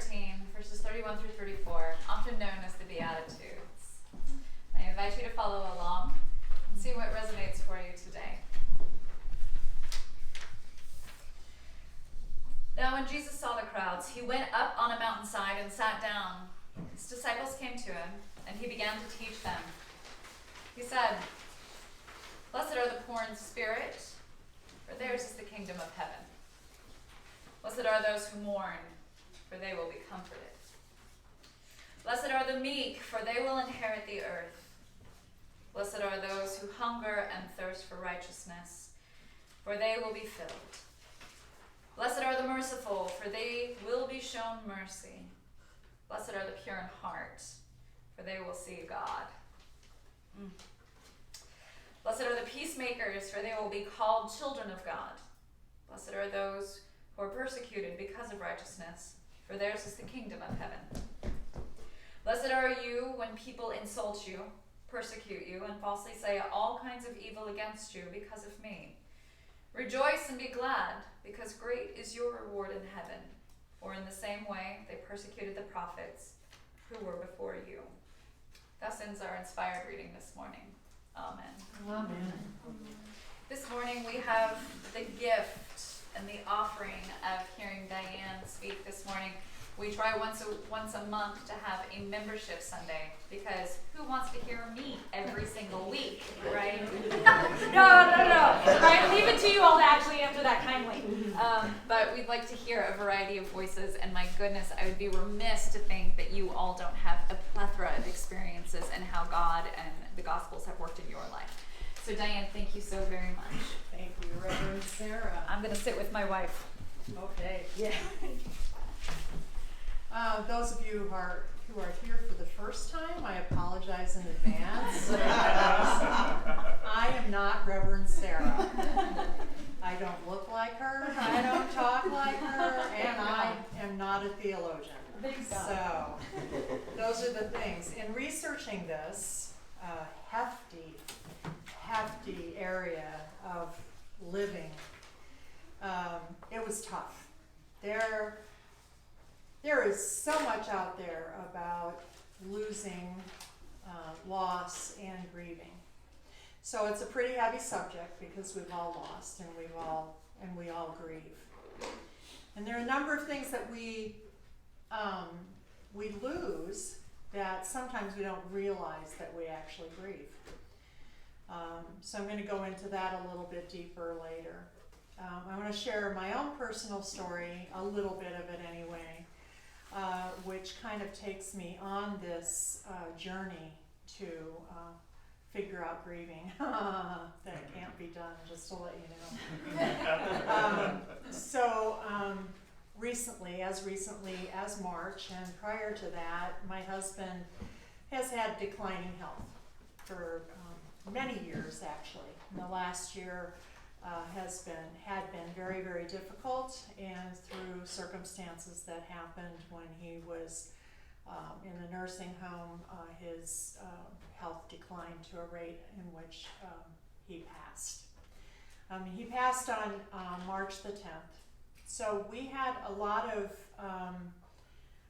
13, verses 31 through 34, often known as the Beatitudes. I invite you to follow along and see what resonates for you today. Now when Jesus saw the crowds, he went up on a mountainside and sat down. His disciples came to him, and he began to teach them. He said, "Blessed are the poor in spirit, for theirs is the kingdom of heaven. Blessed are those who mourn, for they will be comforted. Blessed are the meek, for they will inherit the earth. Blessed are those who hunger and thirst for righteousness, for they will be filled. Blessed are the merciful, for they will be shown mercy. Blessed are the pure in heart, for they will see God. Blessed are the peacemakers, for they will be called children of God. Blessed are those who are persecuted because of righteousness, for theirs is the kingdom of heaven. Blessed are you when people insult you, persecute you, and falsely say all kinds of evil against you because of me. Rejoice and be glad, because great is your reward in heaven. For in the same way they persecuted the prophets who were before you." Thus ends our inspired reading this morning. Amen. Amen. This morning we have the gift and the offering of hearing Diane speak this morning. We try once a month to have a membership Sunday, because who wants to hear me every single week, right? No. I leave it to you all to actually answer that kindly. But we'd like to hear a variety of voices, and my goodness, I would be remiss to think that you all don't have a plethora of experiences and how God and the Gospels have worked in your life. So Diane, thank you so very much. Thank you, Reverend Sarah. I'm going to sit with my wife. Okay, yeah. Those of you who are here for the first time, I apologize in advance. I am not Reverend Sarah. I don't look like her, I don't talk like her, and I am not a theologian. So, those are the things. In researching this hefty area of living, it was tough. There is so much out there about losing, loss, and grieving. So it's a pretty heavy subject, because we've all lost and we all grieve. And there are a number of things that we lose that sometimes we don't realize that we actually grieve. So I'm going to go into that a little bit deeper later. I want to share my own personal story, a little bit of it anyway, which kind of takes me on this journey to figure out grieving. That can't be done, just to let you know. Recently as March, and prior to that, my husband has had declining health for many years, actually. And the last year had been very, very difficult, and through circumstances that happened when he was in the nursing home, his health declined to a rate in which he passed. He passed on March the 10th. So we had a lot of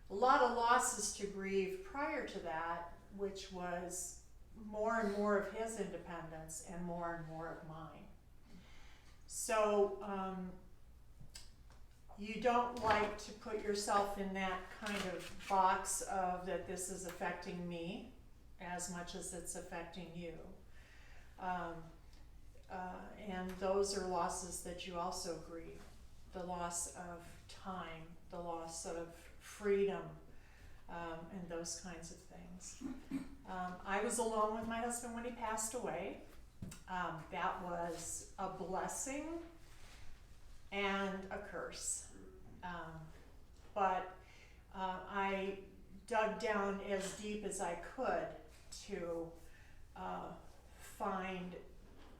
losses to grieve prior to that, which was more and more of his independence and more of mine. So you don't like to put yourself in that kind of box of that this is affecting me as much as it's affecting you. And those are losses that you also grieve. The loss of time, the loss of freedom, and those kinds of things. I was alone with my husband when he passed away. That was a blessing and a curse. But I dug down as deep as I could to find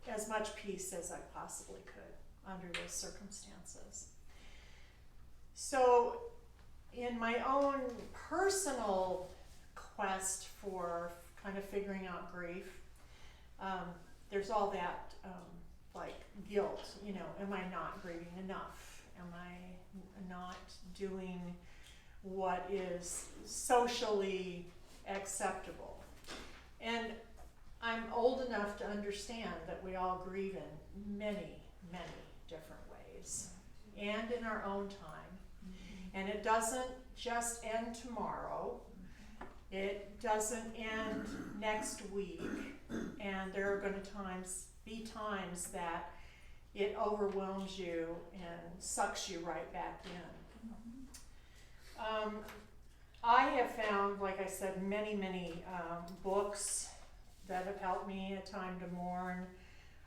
as much peace as I possibly could under those circumstances. So in my own personal quest for kind of figuring out grief, there's all that like guilt, am I not grieving enough? Am I not doing what is socially acceptable. And I'm old enough to understand that we all grieve in many, many different ways and in our own time. And it doesn't just end tomorrow. It doesn't end next week. And there are going to be times that it overwhelms you and sucks you right back in. I have found, like I said, many, many books that have helped me. A Time to Mourn,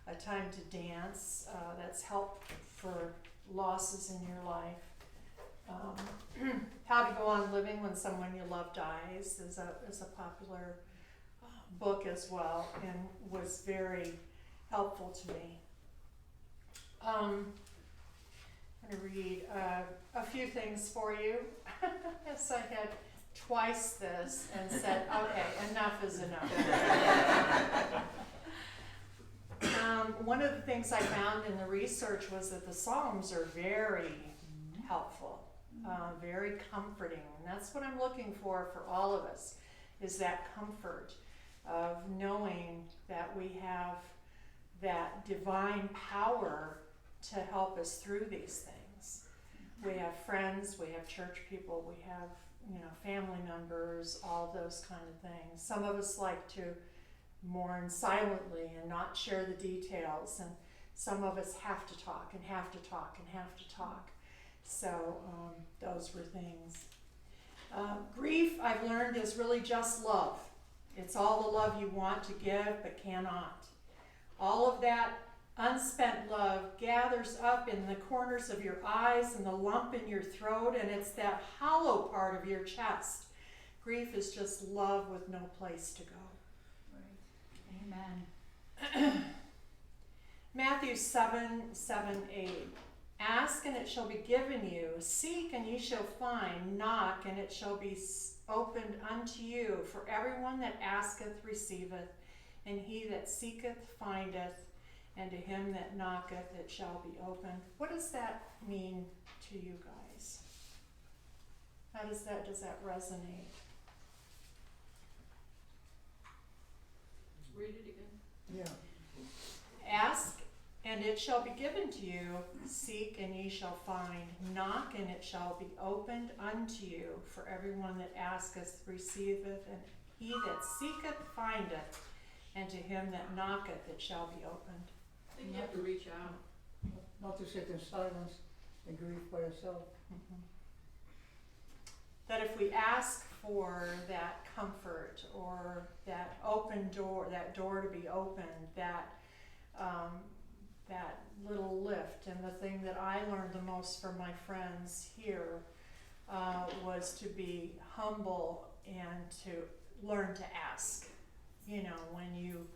A Time to Dance, that's helped for losses in your life. How to Go On Living When Someone You Love Dies is a popular book as well, and was very helpful to me. I'm going to read a few things for you. Yes, I had twice this and said, okay, enough is enough. One of the things I found in the research was that the Psalms are very helpful, very comforting. And that's what I'm looking for all of us, is that comfort of knowing that we have that divine power to help us through these things. We have friends, we have church people, we have, family members, all those kind of things. Some of us like to mourn silently and not share the details, and some of us have to talk and have to talk and have to talk. So those were things. Grief, I've learned, is really just love. It's all the love you want to give but cannot. All of that unspent love gathers up in the corners of your eyes and the lump in your throat, and it's that hollow part of your chest. Grief is just love with no place to go. Right. Amen. Matthew 7:7-8. Ask and it shall be given you. Seek and ye shall find. Knock and it shall be opened unto you. For everyone that asketh receiveth, and he that seeketh findeth, and to him that knocketh it shall be opened. What does that mean to you guys? How does that resonate? Read it again. Yeah. Ask and it shall be given to you. Seek and ye shall find. Knock and it shall be opened unto you. For everyone that asketh receiveth, and he that seeketh findeth, and to him that knocketh it shall be opened. I think you have to reach out. Not to sit in silence and grieve by yourself. Mm-hmm. That if we ask for that comfort or that open door, that door to be opened, that little lift, and the thing that I learned the most from my friends here was to be humble and to learn to ask, when you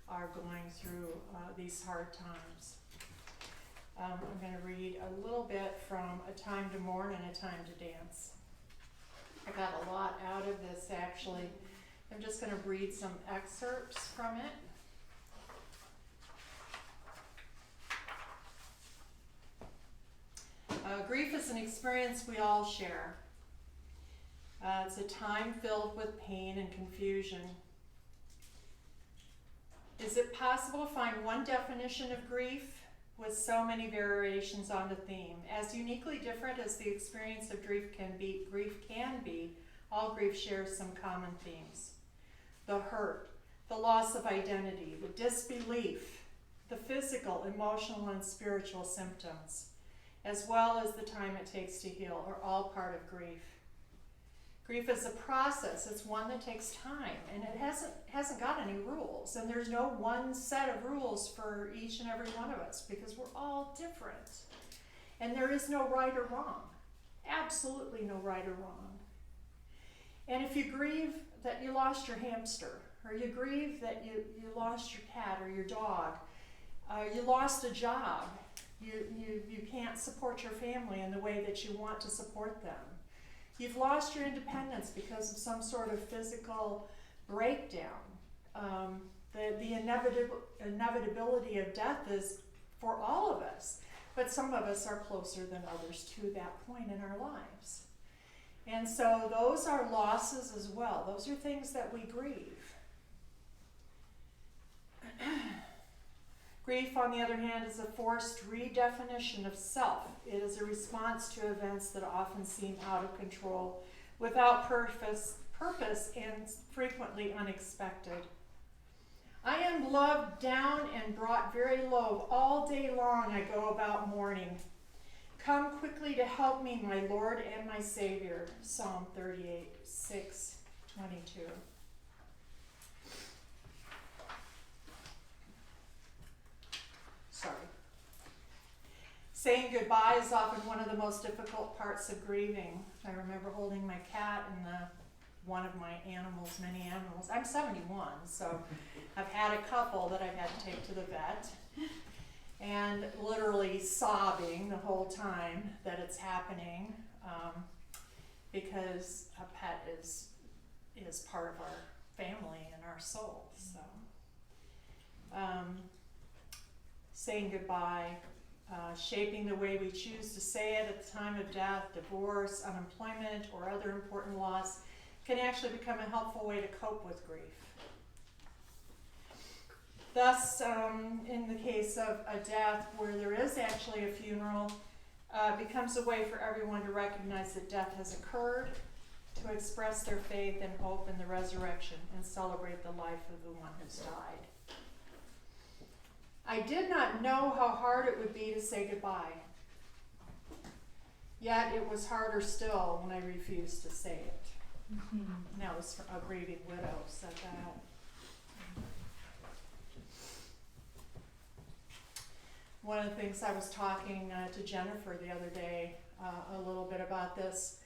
are going through these hard times. I'm going to read a little bit from A Time to Mourn and A Time to Dance. I got a lot out of this, actually. I'm just going to read some excerpts from it. Grief is an experience we all share. It's a time filled with pain and confusion. Is it possible to find one definition of grief with so many variations on the theme? As uniquely different as the experience of grief can be, all grief shares some common themes. The hurt, the loss of identity, the disbelief, the physical, emotional, and spiritual symptoms, as well as the time it takes to heal, are all part of grief. Grief is a process. It's one that takes time, and it hasn't got any rules, and there's no one set of rules for each and every one of us, because we're all different. And there is no right or wrong. Absolutely no right or wrong. And if you grieve that you lost your hamster, or you grieve that you lost your cat or your dog, you lost a job, you can't support your family in the way that you want to support them. You've lost your independence because of some sort of physical breakdown. The inevitability of death is for all of us, but some of us are closer than others to that point in our lives. And so those are losses as well. Those are things that we grieve. Grief, on the other hand, is a forced redefinition of self. It is a response to events that often seem out of control, without purpose, and frequently unexpected. I am loved down and brought very low. All day long I go about mourning. Come quickly to help me, my Lord and my Savior. Psalm 38, 6, 22. Sorry. Saying goodbye is often one of the most difficult parts of grieving. I remember holding my cat and one of my animals, many animals. I'm 71, so I've had a couple that I've had to take to the vet. And literally sobbing the whole time that it's happening, because a pet is part of our family and our soul. So, saying goodbye, shaping the way we choose to say it at the time of death, divorce, unemployment, or other important loss can actually become a helpful way to cope with grief. Thus, in the case of a death where there is actually a funeral, becomes a way for everyone to recognize that death has occurred, to express their faith and hope in the resurrection and celebrate the life of the one who's died. I did not know how hard it would be to say goodbye. Yet it was harder still when I refused to say it. And that was a grieving widow said that. One of the things I was talking to Jennifer the other day a little bit about this,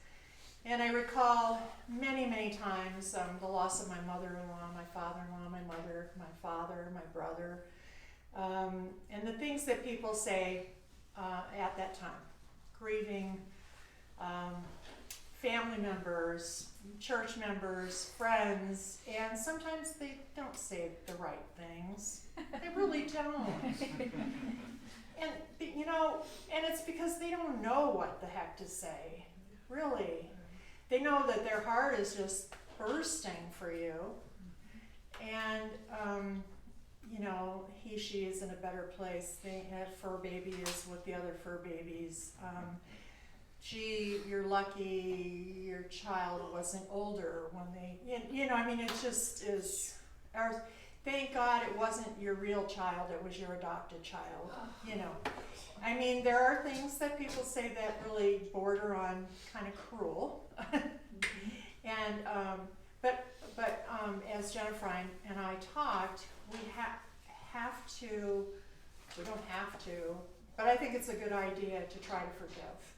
and I recall many, many times the loss of my mother-in-law, my father-in-law, my mother, my father, my brother, and the things that people say at that time. Grieving family members, church members, friends, and sometimes they don't say the right things. They really don't. And, and it's because they don't know what the heck to say, really. They know that their heart is just bursting for you. And, he, she is in a better place. That fur baby is with the other fur babies. Gee, you're lucky your child wasn't older when they, it just is, thank God it wasn't your real child, it was your adopted child, there are things that people say that really border on kind of cruel. And, but as Jennifer and I talked, we don't have to, but I think it's a good idea to try to forgive.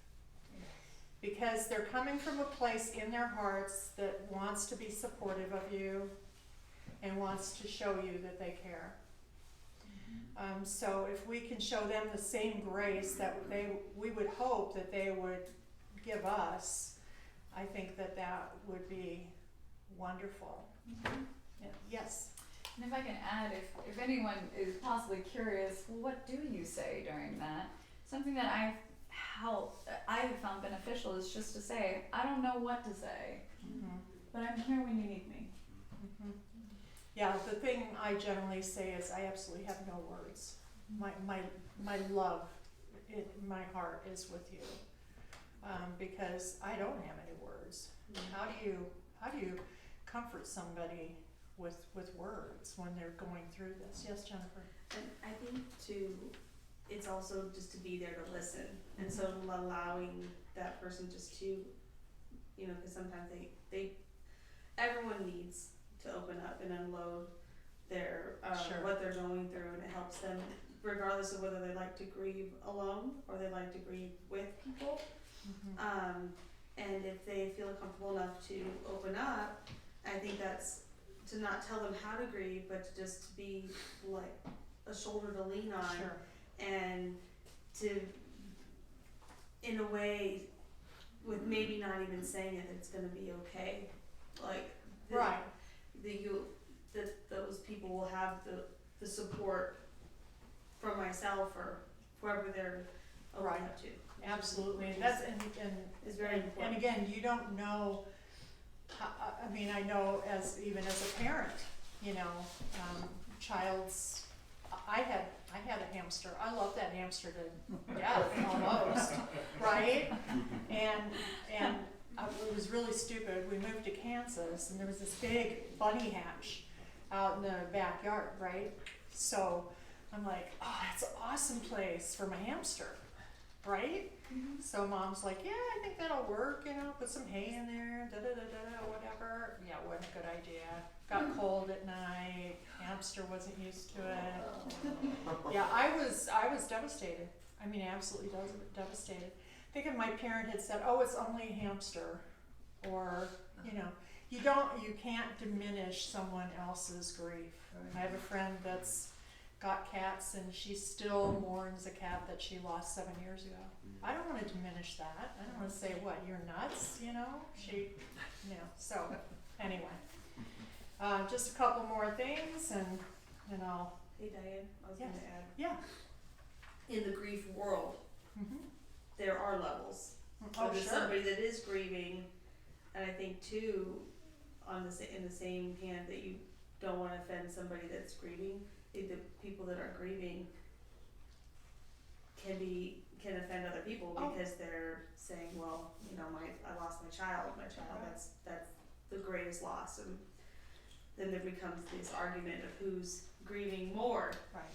Because they're coming from a place in their hearts that wants to be supportive of you and wants to show you that they care. So if we can show them the same grace that we would hope that they would give us, I think that would be wonderful. Yeah. Yes? And if I can add, if anyone is possibly curious, well, what do you say during that? Something that I have found beneficial is just to say, I don't know what to say, but I'm here when you need me. Yeah, the thing I generally say is I absolutely have no words. My love, my heart is with you, because I don't have any words. How do you comfort somebody with words when they're going through this? Yes, Jennifer. And I think too, it's also just to be there to listen, and so allowing that person just to, because sometimes everyone needs to open up and unload their Sure. what they're going through, and it helps them regardless of whether they like to grieve alone or they like to grieve with people. And if they feel comfortable enough to open up, I think that's to not tell them how to grieve, but to just be like a shoulder to lean on. Sure. And to, in a way, with maybe not even saying it, it's going to be okay. Like, Right. Those people will have the support from myself or whoever they're open Right. up to. Absolutely, Which and that's, is very and important. again, you don't know, I mean, I know even as a parent, you know, I had a hamster, I love that hamster to death, almost, right? And it was really stupid, we moved to Kansas, and there was this big bunny hatch out in the backyard, right? So, I'm like, oh, that's an awesome place for my hamster, right? So mom's like, yeah, I think that'll work, you know, put some hay in there, whatever. Yeah, wasn't a good idea. Got cold at night, hamster wasn't used to it. Yeah, I was devastated. I mean, absolutely devastated. I think if my parent had said, oh, it's only a hamster, or, you know, you can't diminish someone else's grief. I have a friend that's got cats, and she still mourns a cat that she lost 7 years ago. I don't want to diminish that. I don't want to say, what, you're nuts, you know? So, anyway. Just a couple more things, and I'll, Hey Diane, I was Yes. gonna add, yeah. in the grief world, Mm-hmm. there are levels. So Oh, there's sure. somebody that is grieving, and I think too, in the same hand, that you don't wanna offend somebody that's grieving. I think the people that are grieving can offend other people Oh. because they're saying, well, you know, I lost my child, that's the greatest loss, and then there becomes this argument of who's grieving more. Right.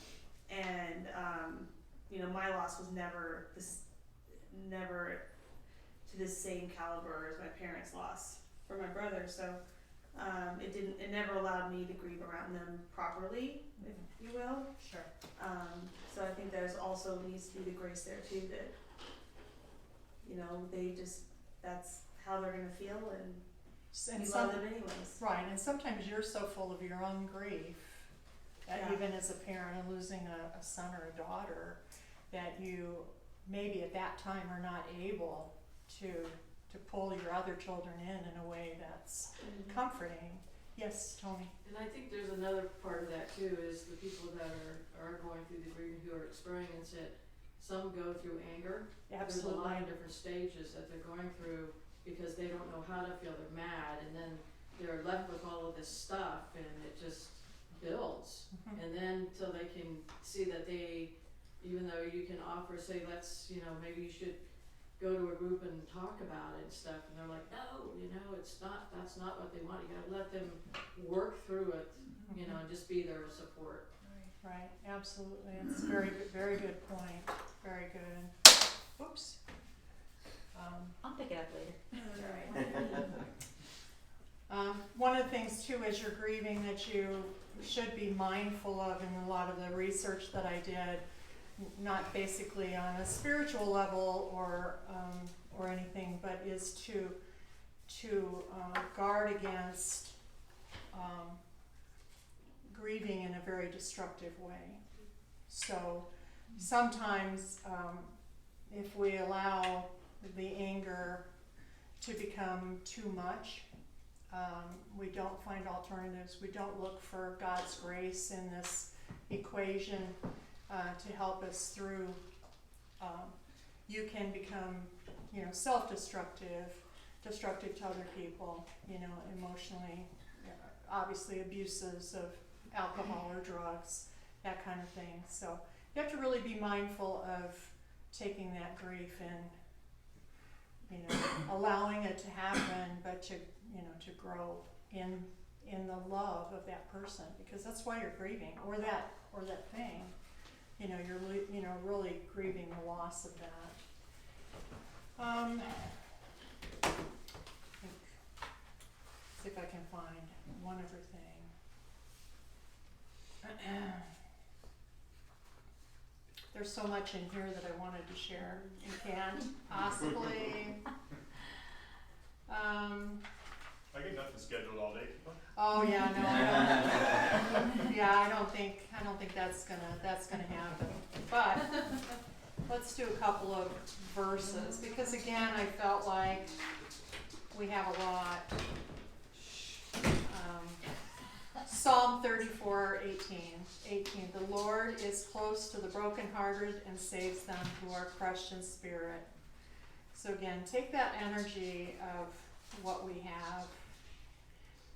And you know, my loss was never to the same caliber as my parents' loss for my brother, so it never allowed me to grieve around them properly, if you will. Sure. So I think there's also needs to be the grace there too, that, you know, that's how they're gonna feel, and you love them anyways. Right, and sometimes you're so full of your own grief that Yeah. even as a parent and losing a son or a daughter, that you maybe at that time are not able to pull your other children in a way that's comforting. Yes, Tony? And I think there's another part of that too, is the people that are going through the grieving, who are experiencing it. Some go through anger. There's a lot of different stages that they're going through because they don't know how to feel. They're mad, and then they're left with all of this stuff, and it just builds. Mhm. And then till they can see that even though you can offer, say, let's, you know, maybe you should go to a group and talk about it and stuff, and they're like, no, you know, that's not what they want. You gotta let them work through it, you know, and just be there as support. Right, absolutely. It's a very good point. Very good. Oops. I'll pick it up later. One of the things too, as you're grieving, that you should be mindful of, in a lot of the research that I did, not basically on a spiritual level or anything, but is to guard against grieving in a very destructive way. So sometimes if we allow the anger to become too much, we don't find alternatives. We don't look for God's grace in this equation to help us through. You can become, you know, self-destructive, destructive to other people, you know, emotionally, obviously abuses of alcohol or drugs, that kind of thing. So you have to really be mindful of taking that grief and, you know, allowing it to happen, but to, you know, to grow in the love of that person, because that's why you're grieving, or that thing. You know, you're really grieving the loss of that. See if I can find one other thing. There's so much in here that I wanted to share. You can't possibly. I get nothing scheduled all day. Oh yeah, no. Yeah, I don't think that's gonna happen. But let's do a couple of verses, because again, I felt like we have a lot. Psalm 34:18. The Lord is close to the brokenhearted and saves them who are crushed in spirit. So again, take that energy of what we have.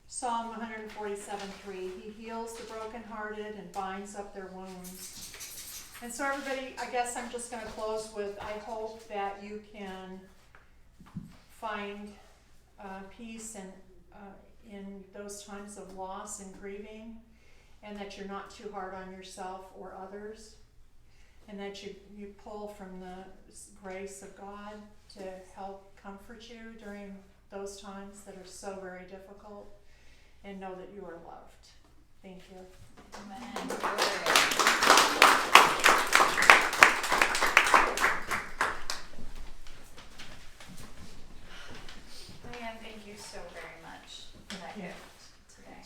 Psalm 147:3. He heals the brokenhearted and binds up their wounds. And so everybody, I guess I'm just going to close with, I hope that you can find peace and in those times of loss and grieving, and that you're not too hard on yourself or others, and that you pull from the grace of God to help comfort you during those times that are so very difficult, and know that you are loved. Thank you. Amen. Diane, thank you so very much for that Thank you. gift today.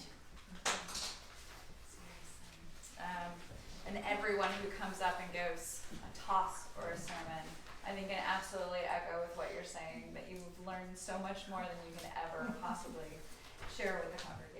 And everyone who comes up and gives a talk or a sermon, I think I absolutely echo with what you're saying, that you've learned so much more than you can ever possibly share with the congregation.